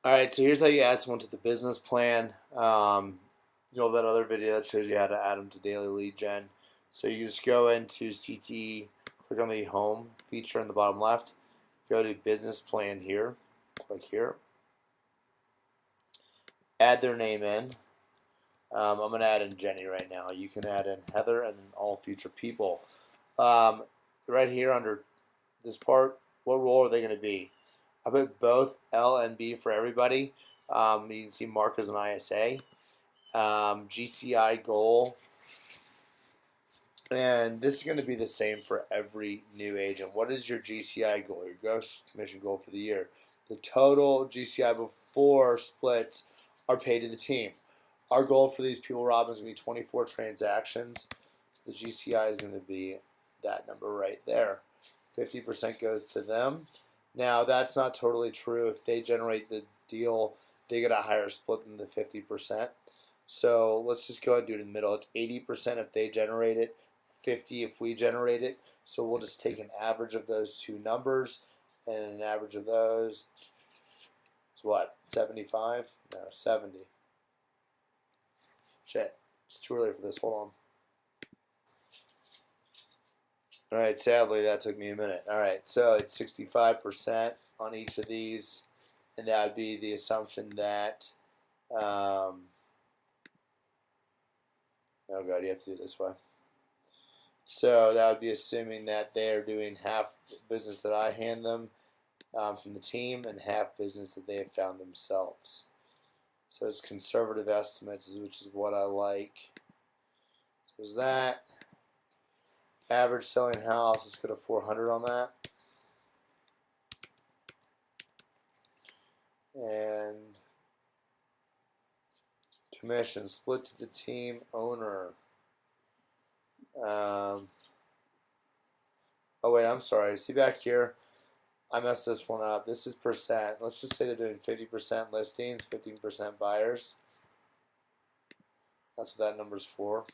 All right, so here's how you add someone to the business plan. You know that other video that shows you how to add them to daily lead gen. So you just go into CTE, click on the home feature in the bottom left, go to business plan here, click here, add their name in. I'm going to add in Jenny right now. You can add in Heather and all future people. Um, right here under this part, what role are they going to be? I put both L and B for everybody. You can see Mark as an ISA. GCI goal. And this is going to be the same for every new agent. What is your GCI goal, your gross commission goal for the year? The total GCI before splits are paid to the team. Our goal for these people, Robin, is going to be 24 transactions. The GCI is going to be that number right there. 50% goes to them. Now, that's not totally true. If they generate the deal, they get a higher split than the 50%. So let's just go ahead and do it in the middle. It's 80% if they generate it, 50 if we generate it. So we'll just take an average of those two numbers, and an average of those is what? 75? No, 70. Shit, it's too early for this. Hold on. All right, sadly, that took me a minute. All right, so it's 65% on each of these, and that would be the assumption that, oh God, you have to do it this way. So that would be assuming that they are doing half business that I hand them from the team and half business that they have found themselves. So it's conservative estimates, which is what I like. So is that. Average selling house, let's go to 400 on that. And commission split to the team owner. Oh wait, I'm sorry. See back here, I messed this one up. This is percent. Let's just say they're doing 50% listings, 15% buyers. That's what that number's for.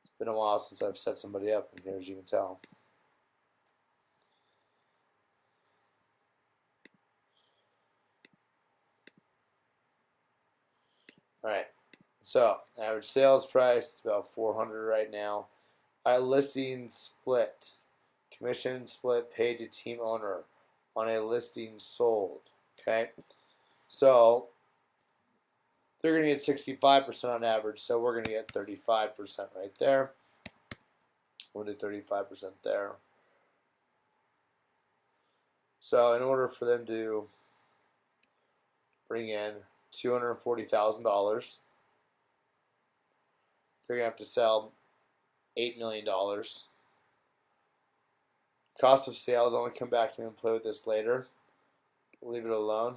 It's been a while since I've set somebody up in here, as you can tell. All right. So average sales price is about 400 right now. Listing split, commission split paid to team owner on a listing sold. Okay, so they're going to get 65% on average, so we're going to get 35% right there. We'll do 35% there. So in order for them to bring in $240,000, they're going to have to sell $8 million. Cost of sales, I'm going to come back and play with this later. Leave it alone.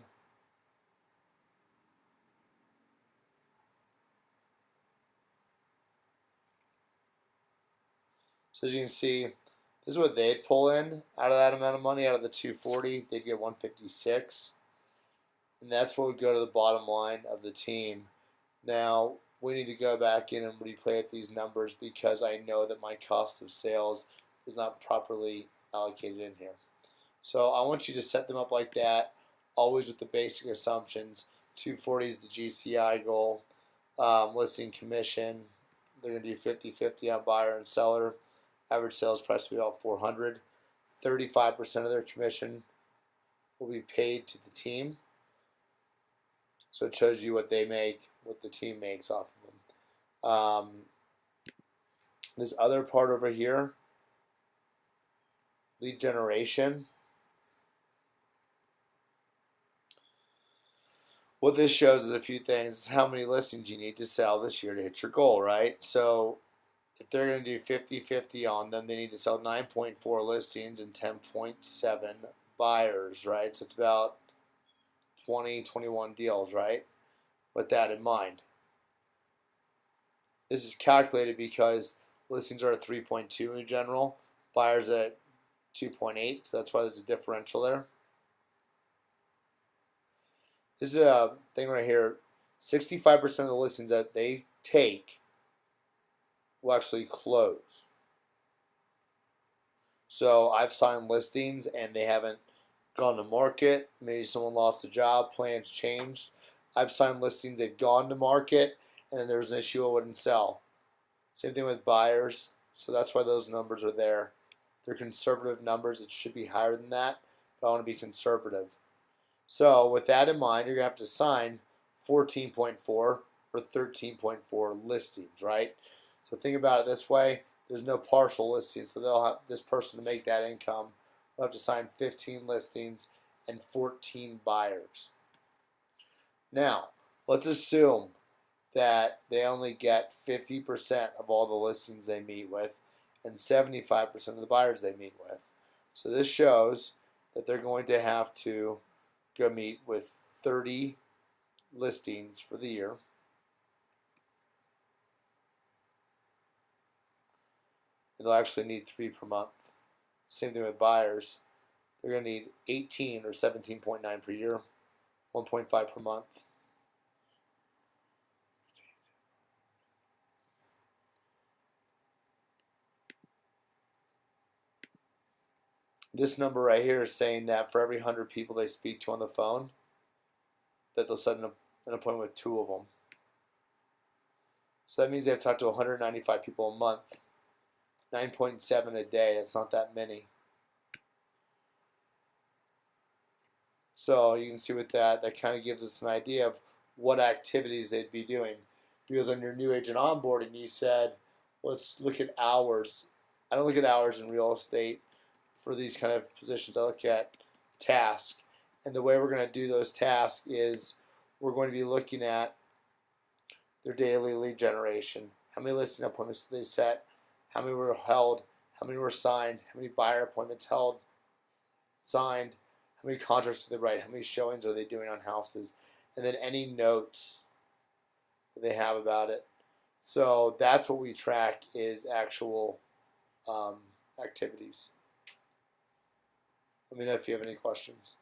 So as you can see, this is what they'd pull in out of that amount of money. Out of the 240, they'd get 156. And that's what would go to the bottom line of the team. Now, we need to go back in and replay at these numbers because I know that my cost of sales is not properly allocated in here. So I want you to set them up like that, always with the basic assumptions. 240 is the GCI goal. Listing commission, they're going to do 50-50 on buyer and seller. Average sales price will be about 400. 35% of their commission will be paid to the team. So it shows you what they make, what the team makes off of them. This other part over here, lead generation. What this shows is a few things. How many listings you need to sell this year to hit your goal, right? So if they're going to do 50-50 on them, they need to sell 9.4 listings and 10.7 buyers, right? So it's about 20, 21 deals, right? With that in mind. This is calculated because listings are at 3.2 in general, buyers at 2.8, so that's why there's a differential there. This is a thing right here. 65% of the listings that they take will actually close. So I've signed listings and they haven't gone to market. Maybe someone lost a job, plans changed. I've signed listings, they've gone to market, and then there's an issue it wouldn't sell. Same thing with buyers. So that's why those numbers are there. They're conservative numbers. It should be higher than that, but I want to be conservative. So with that in mind, you're going to have to sign 14.4 or 13.4 listings, right? So think about it this way. There's no partial listings, so they'll have this person to make that income. They'll have to sign 15 listings and 14 buyers. Now, let's assume that they only get 50% of all the listings they meet with and 75% of the buyers they meet with. So this shows that they're going to have to go meet with 30 listings for the year. And they'll actually need 3 per month. Same thing with buyers. They're going to need 18 or 17.9 per year, 1.5 per month. This number right here is saying that for every 100 people they speak to on the phone, that they'll set an appointment with 2 of them. So that means they have to talk to 195 people a month. 9.7 a day, that's not that many. So you can see with that kind of gives us an idea of what activities they'd be doing. Because on your new agent onboarding, you said, let's look at hours. I don't look at hours in real estate for these kind of positions. I look at tasks. And the way we're going to do those tasks is we're going to be looking at their daily lead generation. How many listing appointments did they set? How many were held? How many were signed? How many buyer appointments held, signed? How many contracts did they write? How many showings are they doing on houses? And then any notes that they have about it. So that's what we track is actual activities. Let me know if you have any questions.